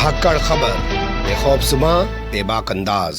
धाकड़ खबर, बेखौफजुमा बेबाक अंदाज।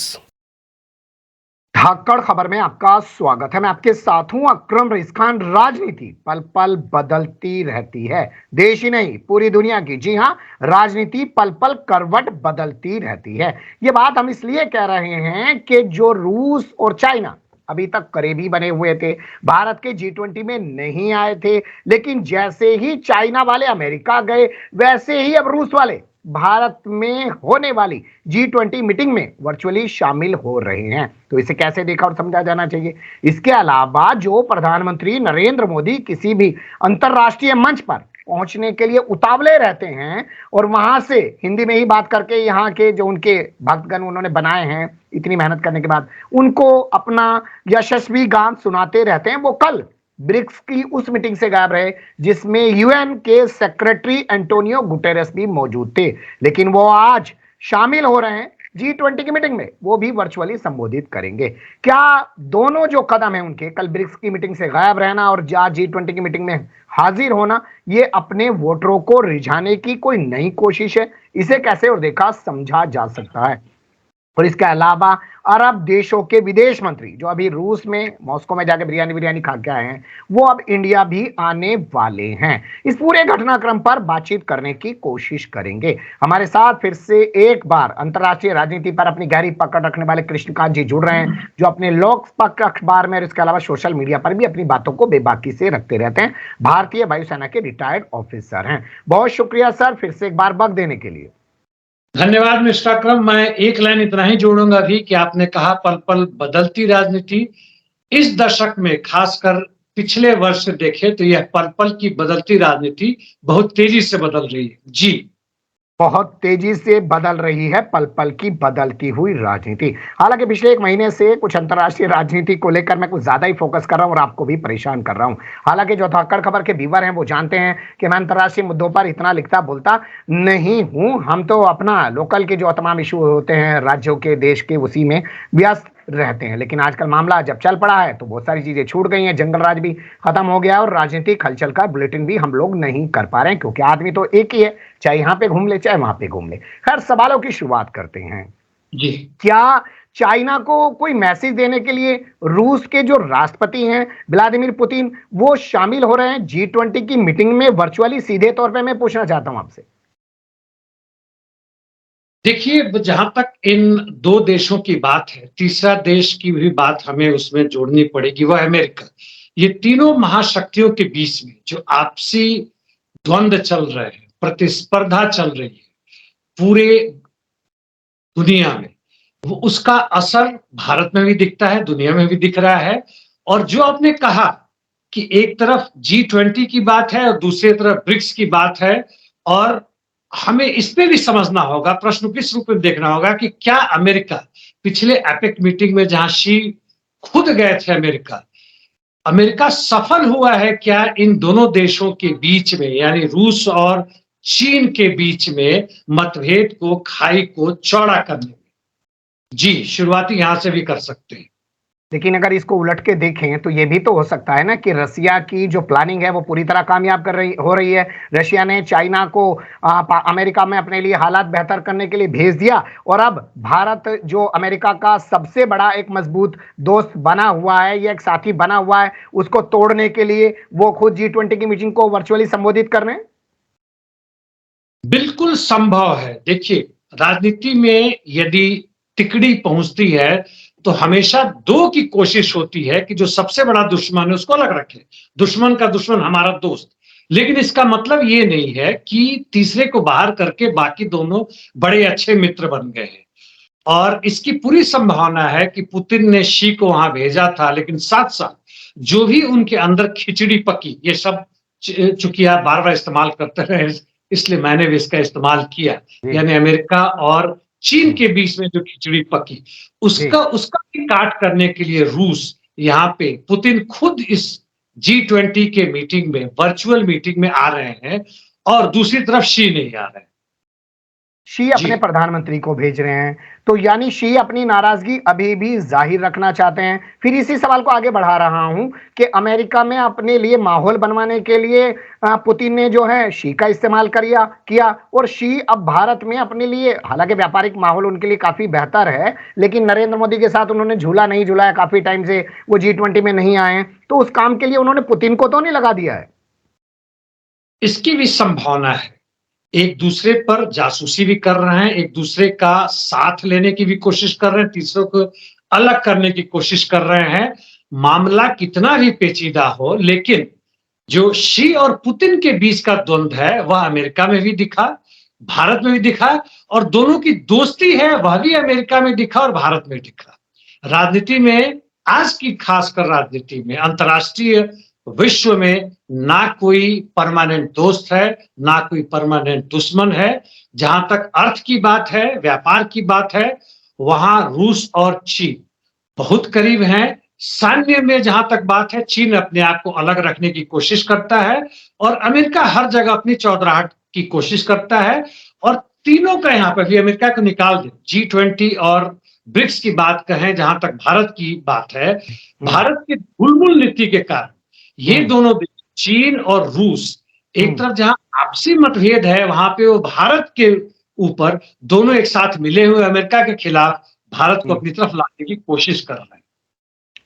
धाकड़ खबर में आपका स्वागत है। मैं आपके साथ हूं अकरम रईस खान। राजनीति पल पल बदलती रहती है, देश ही नहीं पूरी दुनिया की। जी हां, राजनीति पल पल करवट बदलती रहती है। ये बात हम इसलिए कह रहे हैं कि जो रूस और चाइना अभी तक करीबी बने हुए थे, भारत के G20 में नहीं आए थे, लेकिन जैसे ही चाइना वाले अमेरिका गए, वैसे ही अब रूस वाले भारत में होने वाली G20 मीटिंग में वर्चुअली शामिल हो रहे हैं। तो इसे कैसे देखा और समझा जाना चाहिए? इसके अलावा जो प्रधानमंत्री नरेंद्र मोदी किसी भी अंतरराष्ट्रीय मंच पर पहुंचने के लिए उतावले रहते हैं और वहां से हिंदी में ही बात करके यहाँ के जो उनके भक्तगण उन्होंने बनाए हैं इतनी मेहनत करने के बाद, उनको अपना यशस्वी गान सुनाते रहते हैं, वो कल ब्रिक्स की उस मीटिंग से गायब रहे जिसमें यूएन के सेक्रेटरी एंटोनियो गुटेरेस भी मौजूद थे। लेकिन वो आज शामिल हो रहे हैं G20 की मीटिंग में, वो भी वर्चुअली संबोधित करेंगे। क्या दोनों जो कदम है उनके, कल ब्रिक्स की मीटिंग से गायब रहना और आज G20 की मीटिंग में हाजिर होना, ये अपने वोटरों को रिझाने की कोई नई कोशिश है? इसे कैसे और देखा समझा जा सकता है? और इसके अलावा अरब देशों के विदेश मंत्री जो अभी रूस में मॉस्को में जाके बिरयानी खा के आए हैं, वो अब इंडिया भी आने वाले हैं। इस पूरे घटनाक्रम पर बातचीत करने की कोशिश करेंगे। हमारे साथ फिर से एक बार अंतर्राष्ट्रीय राजनीति पर अपनी गहरी पकड़ रखने वाले कृष्णकांत जी जुड़ रहे हैं, जो अपने लोकपक्ष अखबार में और इसके अलावा सोशल मीडिया पर भी अपनी बातों को बेबाकी से रखते रहते हैं। भारतीय वायुसेना के रिटायर्ड ऑफिसर हैं। बहुत शुक्रिया सर, फिर से एक बार वक्त देने के लिए। धन्यवाद मिस्टर अकरम। मैं एक लाइन इतना ही जोड़ूंगा भी कि आपने कहा पल पल बदलती राजनीति। इस दशक में खासकर पिछले वर्ष से देखें तो यह पल पल की बदलती राजनीति बहुत तेजी से बदल रही है। जी, बहुत तेजी से बदल रही है पल पल की बदलती हुई राजनीति। हालांकि पिछले एक महीने से कुछ अंतर्राष्ट्रीय राजनीति को लेकर मैं कुछ ज्यादा ही फोकस कर रहा हूं और आपको भी परेशान कर रहा हूं। हालांकि जो धाकड़ खबर के व्यूअर हैं वो जानते हैं कि मैं अंतर्राष्ट्रीय मुद्दों पर इतना लिखता बोलता नहीं हूं। हम तो अपना लोकल के जो तमाम इशू होते हैं राज्यों के, देश के, उसी में व्यस्त रहते हैं। लेकिन आजकल मामला जब चल पड़ा है तो बहुत सारी चीजें छूट गई हैं, जंगल राज भी खत्म हो गया और राजनीतिक हलचल का बुलेटिन भी हम लोग नहीं कर पा रहे हैं, क्योंकि आदमी तो एक ही है, चाहे यहाँ पे घूम ले चाहे वहां पे घूम ले। खैर, सवालों की शुरुआत करते हैं। जी, क्या चाइना को कोई मैसेज देने के लिए रूस के जो राष्ट्रपति हैं व्लादिमीर पुतिन, वो शामिल हो रहे हैं G20 की मीटिंग में वर्चुअली? सीधे तौर पे मैं पूछना चाहता हूं आपसे। देखिए, जहां तक इन दो देशों की बात है, तीसरा देश की भी बात हमें उसमें जोड़नी पड़ेगी, वह अमेरिका। ये तीनों महाशक्तियों के बीच में जो आपसी द्वंद्व चल रहे हैं, प्रतिस्पर्धा चल रही है पूरे दुनिया में, वो उसका असर भारत में भी दिखता है, दुनिया में भी दिख रहा है। और जो आपने कहा कि एक तरफ G20 की बात है और दूसरी तरफ ब्रिक्स की बात है, और हमें इसमें भी समझना होगा, प्रश्न किस रूप में देखना होगा कि क्या अमेरिका पिछले एपेक मीटिंग में जहां शी खुद गए थे अमेरिका सफल हुआ है क्या इन दोनों देशों के बीच में, यानी रूस और चीन के बीच में मतभेद को, खाई को चौड़ा करने में? जी, शुरुआती यहां से भी कर सकते हैं। लेकिन अगर इसको उलट के देखें तो ये भी तो हो सकता है ना कि रसिया की जो प्लानिंग है वो पूरी तरह कामयाब हो रही है। रशिया ने चाइना को अमेरिका में अपने लिए हालात बेहतर करने के लिए भेज दिया और अब भारत जो अमेरिका का सबसे बड़ा एक मजबूत दोस्त बना हुआ है, ये एक साथी बना हुआ है, उसको तोड़ने के लिए वो खुद G20 की मीटिंग को वर्चुअली संबोधित कर रहे हैं। बिल्कुल संभव है। देखिए, राजनीति में यदि तिकड़ी पहुंचती है तो हमेशा दो की कोशिश होती है कि जो सबसे बड़ा दुश्मन है उसको अलग रखे। दुश्मन का दुश्मन हमारा दोस्त। लेकिन इसका मतलब ये नहीं है कि तीसरे को बाहर करके बाकी दोनों बड़े अच्छे मित्र बन गए हैं। और इसकी पूरी संभावना है कि पुतिन ने शी को वहां भेजा था, लेकिन साथ साथ जो भी उनके अंदर खिचड़ी पकी, ये सब चूंकि आप बार बार इस्तेमाल करते रहे इसलिए मैंने भी इसका इस्तेमाल किया, यानी अमेरिका और चीन के बीच में जो खिचड़ी पकी, उसका भी काट करने के लिए रूस यहाँ पे, पुतिन खुद इस G20 के मीटिंग में, वर्चुअल मीटिंग में आ रहे हैं और दूसरी तरफ शी नहीं आ रहे हैं। शी अपने प्रधानमंत्री को भेज रहे हैं, तो यानी शी अपनी नाराजगी अभी भी जाहिर रखना चाहते हैं। फिर इसी सवाल को आगे बढ़ा रहा हूं कि अमेरिका में अपने लिए माहौल बनवाने के लिए पुतिन ने जो है शी का इस्तेमाल किया और शी अब भारत में अपने लिए, हालांकि व्यापारिक माहौल उनके लिए काफी बेहतर है, लेकिन नरेंद्र मोदी के साथ उन्होंने झूला नहीं झूला, काफी टाइम से वो G20 में नहीं आए, तो उस काम के लिए उन्होंने पुतिन को तो नहीं लगा दिया है? इसकी भी संभावना है। एक दूसरे पर जासूसी भी कर रहे हैं, एक दूसरे का साथ लेने की भी कोशिश कर रहे हैं, तीसरों को अलग करने की कोशिश कर रहे हैं। मामला कितना भी पेचीदा हो, लेकिन जो शी और पुतिन के बीच का द्वंद्व है वह अमेरिका में भी दिखा, भारत में भी दिखा, और दोनों की दोस्ती है वह भी अमेरिका में दिखा और भारत में दिखा। राजनीति में, आज की खासकर राजनीति में, अंतर्राष्ट्रीय विश्व में ना कोई परमानेंट दोस्त है, ना कोई परमानेंट दुश्मन है। जहां तक अर्थ की बात है, व्यापार की बात है, वहां रूस और चीन बहुत करीब हैं। सैन्य में जहां तक बात है, चीन अपने आप को अलग रखने की कोशिश करता है और अमेरिका हर जगह अपनी चौधराहट की कोशिश करता है। और तीनों का यहां पर भी, अमेरिका को निकाल दे, G20 और ब्रिक्स की बात कहें, जहां तक भारत की बात है, भारत की बुलबुल नीति के कारण ये दोनों देश, चीन और रूस, एक तरफ जहां आपसी मतभेद है, वहां पे वो भारत के ऊपर दोनों एक साथ मिले हुए अमेरिका के खिलाफ भारत को अपनी तरफ लाने की कोशिश कर रहे हैं।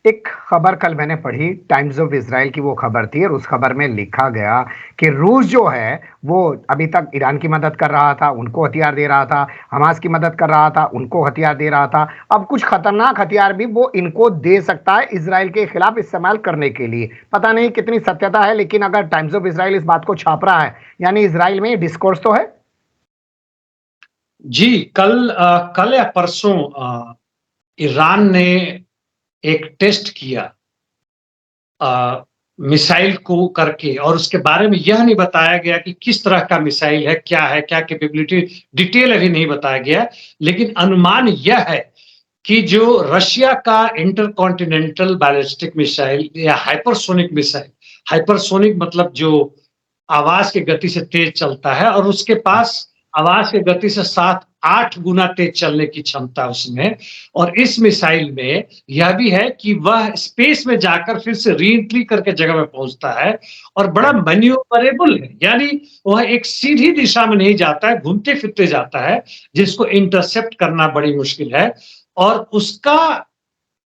एक खबर कल मैंने पढ़ी, टाइम्स ऑफ इजराइल की वो खबर थी, और उस खबर में लिखा गया कि रूस जो है वो अभी तक ईरान की मदद कर रहा था, उनको हथियार दे रहा था, हमास की मदद कर रहा था, उनको हथियार दे रहा था, अब कुछ खतरनाक हथियार भी वो इनको दे सकता है इजराइल के खिलाफ इस्तेमाल करने के लिए। पता नहीं कितनी सत्यता है, लेकिन अगर टाइम्स ऑफ इजराइल इस बात को छाप रहा है, यानी इजराइल में डिस्कोर्स तो है। जी, कल या परसों ईरान ने एक टेस्ट किया मिसाइल को करके, और उसके बारे में यह नहीं बताया गया कि किस तरह का मिसाइल है, क्या कैपेबिलिटी, डिटेल अभी नहीं बताया गया। लेकिन अनुमान यह है कि जो रशिया का इंटरकॉन्टिनेंटल बैलिस्टिक मिसाइल या हाइपरसोनिक मिसाइल, हाइपरसोनिक मतलब जो आवाज की गति से तेज चलता है, और उसके पास आवाज की गति से 7-8 गुना तेज चलने की क्षमता उसमें। और इस मिसाइल में यह भी है कि वह स्पेस में जाकर फिर से री एंट्री करके जगह में पहुंचता है, और बड़ा मैन्यूवरेबल है, यानी वह एक सीधी दिशा में नहीं जाता है, घूमते फिरते जाता है, जिसको इंटरसेप्ट करना बड़ी मुश्किल है। और उसका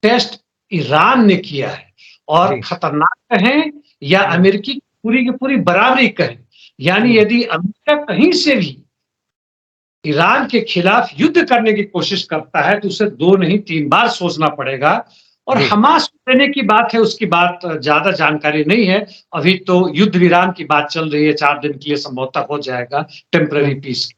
टेस्ट ईरान ने किया है, और खतरनाक कहें या अमेरिकी पूरी की पूरी बराबरी कहें, यानी यदि अमेरिका कहीं से भी ईरान के खिलाफ युद्ध करने की कोशिश करता है तो उसे 2 नहीं 3 बार सोचना पड़ेगा। और हमास को देने की बात है, उसकी बात ज्यादा जानकारी नहीं है, अभी तो युद्ध विराम की बात चल रही है, 4 दिन के लिए संभवतः हो जाएगा टेम्पररी पीस।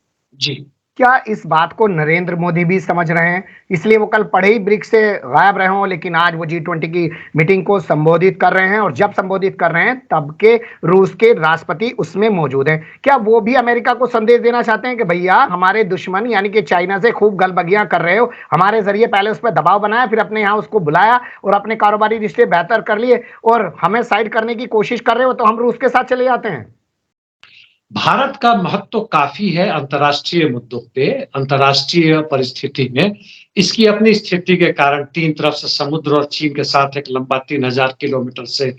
जी, क्या इस बात को नरेंद्र मोदी भी समझ रहे हैं, इसलिए वो कल पढ़े ही ब्रिक्स से गायब रहे हों, लेकिन आज वो G20 की मीटिंग को संबोधित कर रहे हैं, और जब संबोधित कर रहे हैं तब के रूस के राष्ट्रपति उसमें मौजूद हैं। क्या वो भी अमेरिका को संदेश देना चाहते हैं कि भैया हमारे दुश्मन यानी कि चाइना से खूब गलबगियां कर रहे हो, हमारे जरिए पहले उस पर दबाव बनाया, फिर अपने यहाँ उसको बुलाया और अपने कारोबारी रिश्ते बेहतर कर लिए, और हमें साइड करने की कोशिश कर रहे हो तो हम रूस के साथ चले जाते हैं? भारत का महत्व तो काफी है अंतर्राष्ट्रीय मुद्दों पे, अंतर्राष्ट्रीय परिस्थिति में। इसकी अपनी स्थिति के कारण 3 तरफ से समुद्र और चीन के साथ एक लंबा 3000 किलोमीटर से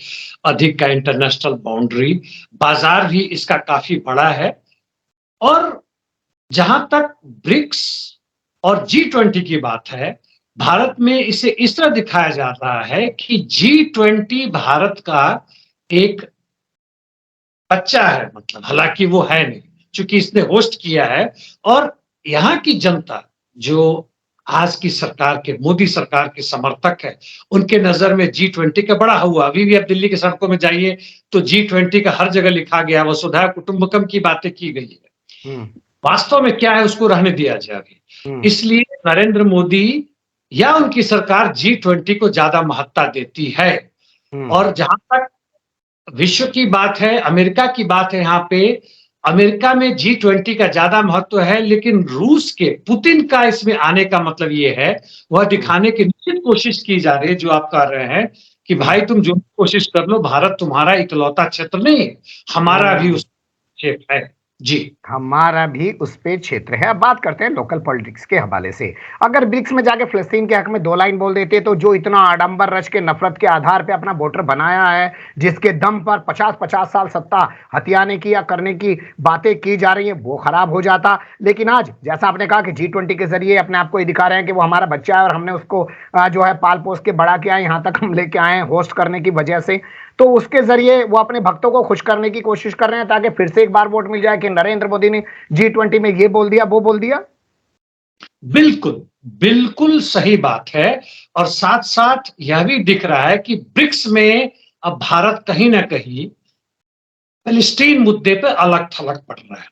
अधिक का इंटरनेशनल बाउंड्री, बाजार भी इसका काफी बड़ा है। और जहां तक ब्रिक्स और G20 की बात है, भारत में इसे इस तरह दिखाया जा रहा है कि G20 भारत का एक बच्चा है, मतलब हालांकि वो है नहीं, क्योंकि इसने होस्ट किया है। और यहाँ की जनता जो आज की सरकार के, मोदी सरकार के समर्थक है, उनके नजर में G20 का बड़ा हुआ। अभी भी आप दिल्ली की सड़कों में जाइए तो G20 का हर जगह लिखा गया, वसुधैव कुटुंबकम की बातें की गई है। वास्तव में क्या है उसको रहने दिया जाए अभी। इसलिए नरेंद्र मोदी या उनकी सरकार G20 को ज्यादा महत्ता देती है। और जहां तक विश्व की बात है, अमेरिका की बात है, यहाँ पे अमेरिका में G20 का ज्यादा महत्व है, लेकिन रूस के पुतिन का इसमें आने का मतलब ये है, वह दिखाने की निश्चित कोशिश की जा रही है, जो आप कर रहे हैं कि भाई तुम जो कोशिश कर लो, भारत तुम्हारा इकलौता क्षेत्र नहीं है, हमारा भी उस क्षेत्र है। जी। हमारा भी उस पे क्षेत्र है। अब बात करते हैं लोकल पॉलिटिक्स के हवाले से। अगर ब्रिक्स में जाके फिलिस्तीन के हक में 2 लाइन बोल देते तो जो इतना आडंबर रच के नफरत के आधार पे अपना वोटर बनाया है, जिसके दम पर 50-50 साल सत्ता हथियाने की या करने की बातें की जा रही हैं, वो खराब हो जाता। लेकिन आज जैसा आपने कहा कि G20 के जरिए अपने आप को ये दिखा रहे हैं कि वो हमारा बच्चा है और हमने उसको जो है पाल पोस के बड़ा किया है, यहाँ तक हम लेके आए हैं होस्ट करने की वजह से। तो उसके जरिए वो अपने भक्तों को खुश करने की कोशिश कर रहे हैं ताकि फिर से एक बार वोट मिल जाए कि नरेंद्र मोदी ने G20 में ये बोल दिया, वो बोल दिया। बिल्कुल, बिल्कुल सही बात है। और साथ-साथ यह भी दिख रहा है कि ब्रिक्स में अब भारत कहीं न कहीं फ़िलिस्तीन मुद्दे पे अलग-थलग पड़ रहा है।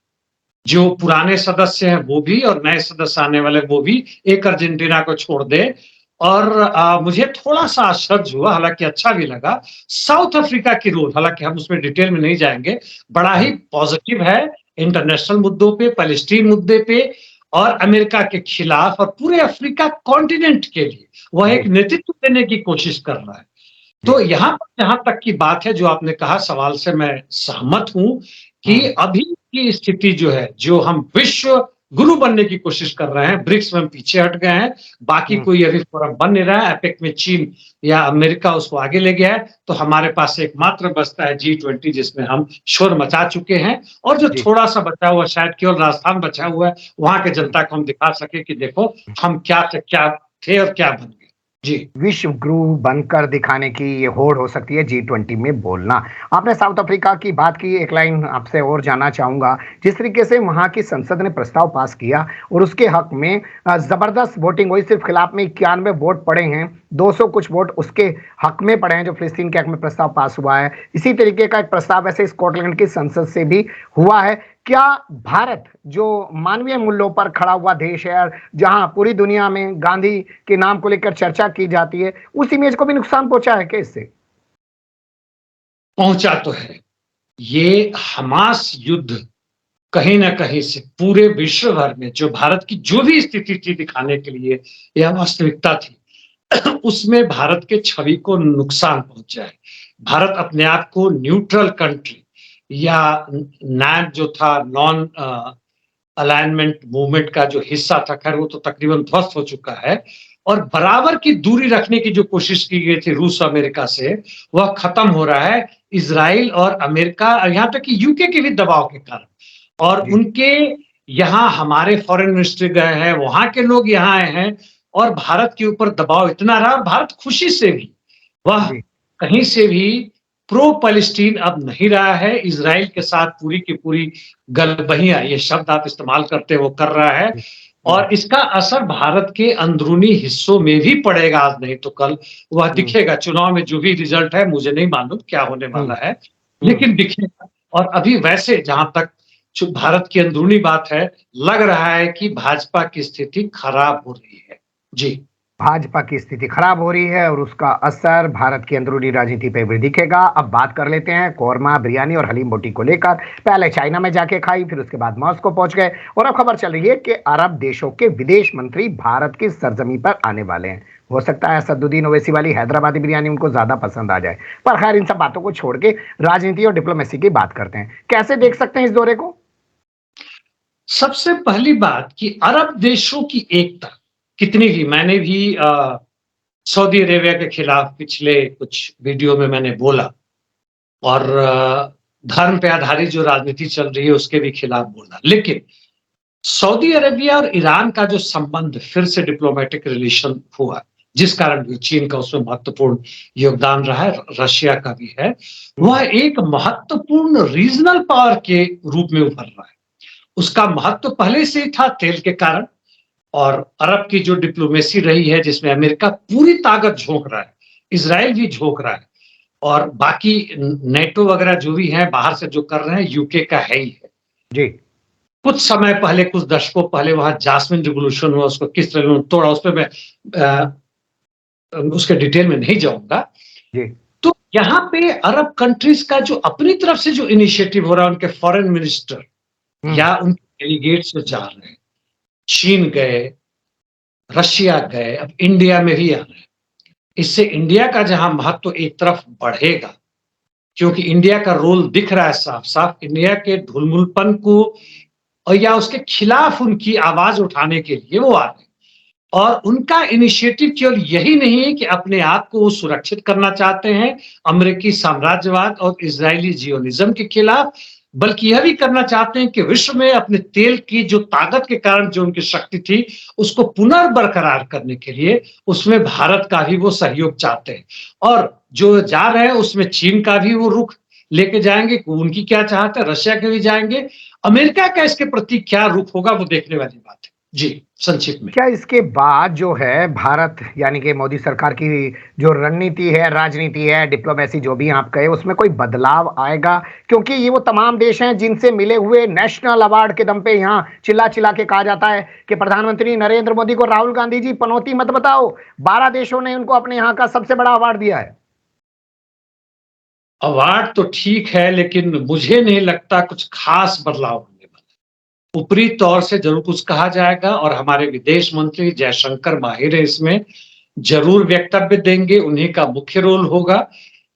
जो पुराने सदस्य हैं वो भी और नए सदस्य आने वाले वो भी, एक अर्जेंटीना को छोड़ दें। और मुझे थोड़ा-सा आश्चर्य हुआ, हालाँकि अच्छा भी लगा, साउथ अफ्रीका की रोल, हालाँकि हम उसमें डिटेल में नहीं जाएँगे, बड़ा ही पॉज़िटिव है इंटरनेशनल मुद्दों पे, पैलेस्टीन मुद्दे पे और अमेरिका के खिलाफ और पूरे अफ्रीका कॉन्टिनेंट के लिए वह एक नेतृत्व देने की कोशिश कर रहा है। तो यहाँ पर जहाँ तक की बात है, जो आपने कहा सवाल से मैं सहमत हूँ कि अभी की स्थिति जो है, जो हम विश्व गुरु बनने की कोशिश कर रहे हैं, ब्रिक्स में हम पीछे हट गए हैं, बाकी कोई अभी फोरम बन नहीं रहा है, एपेक में चीन या अमेरिका उसको आगे ले गया है, तो हमारे पास एकमात्र बचता है G20 जिसमें हम शोर मचा चुके हैं और जो थोड़ा-सा बचा हुआ शायद केवल राजस्थान बचा हुआ है, वहाँ की जनता को हम दिखा सके कि देखो हम क्या थे और क्या बन गए। जी। विश्व गुरु बनकर दिखाने की ये होड़ हो सकती है G20 में बोलना। आपने साउथ अफ्रीका की बात की, एक लाइन आपसे और जानना चाहूंगा। जिस तरीके से वहां की संसद ने प्रस्ताव पास किया और उसके हक में जबरदस्त वोटिंग हुई, सिर्फ खिलाफ में 91 वोट पड़े हैं, 200 कुछ वोट उसके हक में पड़े हैं जो फिलिस्तीन के हक में प्रस्ताव पास हुआ है। इसी तरीके का एक प्रस्ताव वैसे स्कॉटलैंड की संसद से भी हुआ है। क्या भारत जो मानवीय मूल्यों पर खड़ा हुआ देश है और जहां पूरी दुनिया में गांधी के नाम को लेकर चर्चा की जाती है, उस इमेज को भी नुकसान पहुंचा है क्या इससे? पहुंचा तो है। ये हमास युद्ध कहीं न कहीं से पूरे विश्व भर में जो भारत की जो भी स्थिति थी दिखाने के लिए या वास्तविकता थी, उसमें भारत के छवि को नुकसान पहुंचा है। भारत अपने आप को न्यूट्रल कंट्री या नैब जो था नॉन अलाइनमेंट मूवमेंट का जो हिस्सा था, खैर वो तो तकरीबन ध्वस्त हो चुका है और बराबर की दूरी रखने की जो कोशिश की गई थी रूस अमेरिका से, वह खत्म हो रहा है इजराइल और अमेरिका, यहाँ तक कि यूके के भी दबाव के कारण। और उनके यहाँ हमारे फॉरेन मिनिस्टर गए हैं, वहां के लोग यहाँ आए हैं और भारत के ऊपर दबाव इतना रहा और भारत खुशी से भी वह कहीं से भी प्रो पैलेस्टीन अब नहीं रहा है, इजराइल के साथ पूरी की पूरी गलबहियां, ये शब्द आप इस्तेमाल करते हैं, वो कर रहा है। और इसका असर भारत के अंदरूनी हिस्सों में भी पड़ेगा, आज नहीं तो कल वह दिखेगा। चुनाव में जो भी रिजल्ट है मुझे नहीं मालूम क्या होने वाला है, लेकिन दिखेगा। और अभी वैसे जहां तक भारत की अंदरूनी बात है, लग रहा है कि भाजपा की स्थिति खराब हो रही है। जी। भाजपा की स्थिति खराब हो रही है और उसका असर भारत की अंदरूनी राजनीति पे भी दिखेगा। अब बात कर लेते हैं कोरमा, बिरयानी और हलीम बोटी को लेकर। पहले चाइना में जाके खाई, फिर उसके बाद मॉस्को पहुंच गए और अब खबर चल रही है कि अरब देशों के विदेश मंत्री भारत की सरजमी पर आने वाले हैं। हो सकता है असदुद्दीन ओवैसी वाली हैदराबादी बिरयानी उनको ज्यादा पसंद आ जाए। पर खैर, इन सब बातों को छोड़ के राजनीति और डिप्लोमेसी की बात करते हैं। कैसे देख सकते हैं इस दौरे को? सबसे पहली बात कि अरब देशों की एकता कितनी भी, मैंने भी सऊदी अरेबिया के खिलाफ पिछले कुछ वीडियो में मैंने बोला और धर्म पे आधारित जो राजनीति चल रही है उसके भी खिलाफ बोला, लेकिन सऊदी अरेबिया और ईरान का जो संबंध फिर से डिप्लोमेटिक रिलेशन हुआ, जिस कारण भी चीन का उसमें महत्वपूर्ण योगदान रहा है, रशिया का भी है, वह एक महत्वपूर्ण रीजनल पावर के रूप में उभर रहा है। उसका महत्व पहले से ही था तेल के कारण, और अरब की जो डिप्लोमेसी रही है जिसमें अमेरिका पूरी ताकत झोंक रहा है, इजराइल भी झोंक रहा है और बाकी नेटो वगैरह जो भी है बाहर से जो कर रहे हैं, यूके का है ही है। जी। कुछ समय पहले, कुछ दशकों पहले वहां जासमिन रिवोल्यूशन हुआ, उसको किस तरह उन्होंने तोड़ा, उस पर मैं उसके डिटेल में नहीं जाऊंगा। तो यहाँ पे अरब कंट्रीज का जो अपनी तरफ से जो इनिशिएटिव हो रहा है, उनके फॉरेन मिनिस्टर या उनके डेलीगेट्स जो जा रहे हैं, चीन गए, रशिया गए, अब इंडिया में भी आ रहे हैं। इससे इंडिया का जहां महत्व एक तरफ बढ़ेगा, क्योंकि इंडिया का रोल दिख रहा है साफ साफ। इंडिया के ढुलमुलपन को और या उसके खिलाफ उनकी आवाज उठाने के लिए वो आ रहे हैं। और उनका इनिशिएटिव केवल यही नहीं है कि अपने आप को वो सुरक्षित करना चाहते हैं अमेरिकी साम्राज्यवाद और इजरायली जियोनिज्म के खिलाफ, बल्कि यह भी करना चाहते हैं कि विश्व में अपने तेल की जो ताकत के कारण जो उनकी शक्ति थी उसको पुनर्बरकरार करने के लिए उसमें भारत का भी वो सहयोग चाहते हैं। और जो जा रहे हैं उसमें चीन का भी वो रुख लेके जाएंगे, उनकी क्या चाहते हैं, रशिया के भी जाएंगे। अमेरिका का इसके प्रति क्या रुख होगा वो देखने वाली बात है। जी, संक्षिप्त में क्या इसके बाद जो है भारत यानी कि मोदी सरकार की जो रणनीति है, राजनीति है, डिप्लोमेसी जो भी आप कहे, उसमें कोई बदलाव आएगा? क्योंकि ये वो तमाम देश हैं जिनसे मिले हुए नेशनल अवार्ड के दम पे यहाँ चिल्ला चिल्ला के कहा जाता है कि प्रधानमंत्री नरेंद्र मोदी को राहुल गांधी जी पनौती मत बताओ। 12 देशों ने उनको अपने यहाँ का सबसे बड़ा अवार्ड दिया है। अवार्ड तो ठीक है, लेकिन मुझे नहीं लगता कुछ खास बदलाव होने वाला। ऊपरी तौर से जरूर कुछ कहा जाएगा और हमारे विदेश मंत्री जयशंकर माहिर है इसमें, जरूर वक्तव्य देंगे, उन्हीं का मुख्य रोल होगा।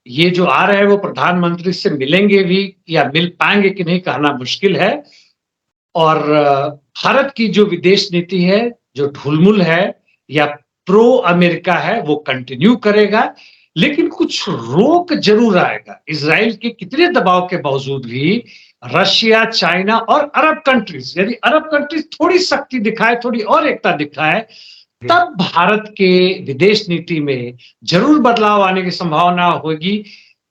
ये जो आ रहे हैं वो प्रधानमंत्री से मिलेंगे भी या मिल पाएंगे कि नहीं कहना मुश्किल है। और भारत की जो विदेश नीति है, जो ढुलमुल है या प्रो अमेरिका है, वो कंटिन्यू करेगा, लेकिन कुछ रोक जरूर आएगा। इजराइल के कितने दबाव के बावजूद भी रशिया, चाइना और अरब कंट्रीज, यदि अरब कंट्रीज थोड़ी शक्ति दिखाए, थोड़ी और एकता दिखाए, तब भारत के विदेश नीति में जरूर बदलाव आने की संभावना होगी।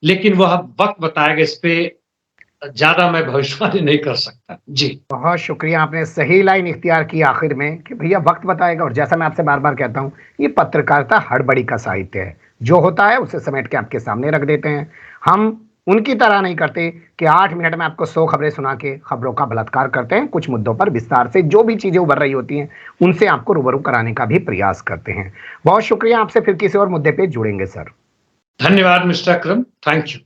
लेकिन वह वक्त बताएगा, इस पे ज्यादा मैं भविष्यवाणी नहीं कर सकता। जी, बहुत शुक्रिया, आपने सही लाइन इख्तियार की आखिर में कि भैया वक्त बताएगा। और जैसा मैं आपसे बार बार कहता हूं, ये पत्रकारिता हड़बड़ी का साहित्य है। जो होता है उसे समेट के आपके सामने रख देते हैं। हम उनकी तरह नहीं करते कि 8 मिनट में आपको 100 खबरें सुना के खबरों का बलात्कार करते हैं। कुछ मुद्दों पर विस्तार से जो भी चीजें उभर रही होती हैं उनसे आपको रूबरू कराने का भी प्रयास करते हैं। बहुत शुक्रिया, आपसे फिर किसी और मुद्दे पे जुड़ेंगे सर। धन्यवाद मिस्टर अकरम, थैंक यू।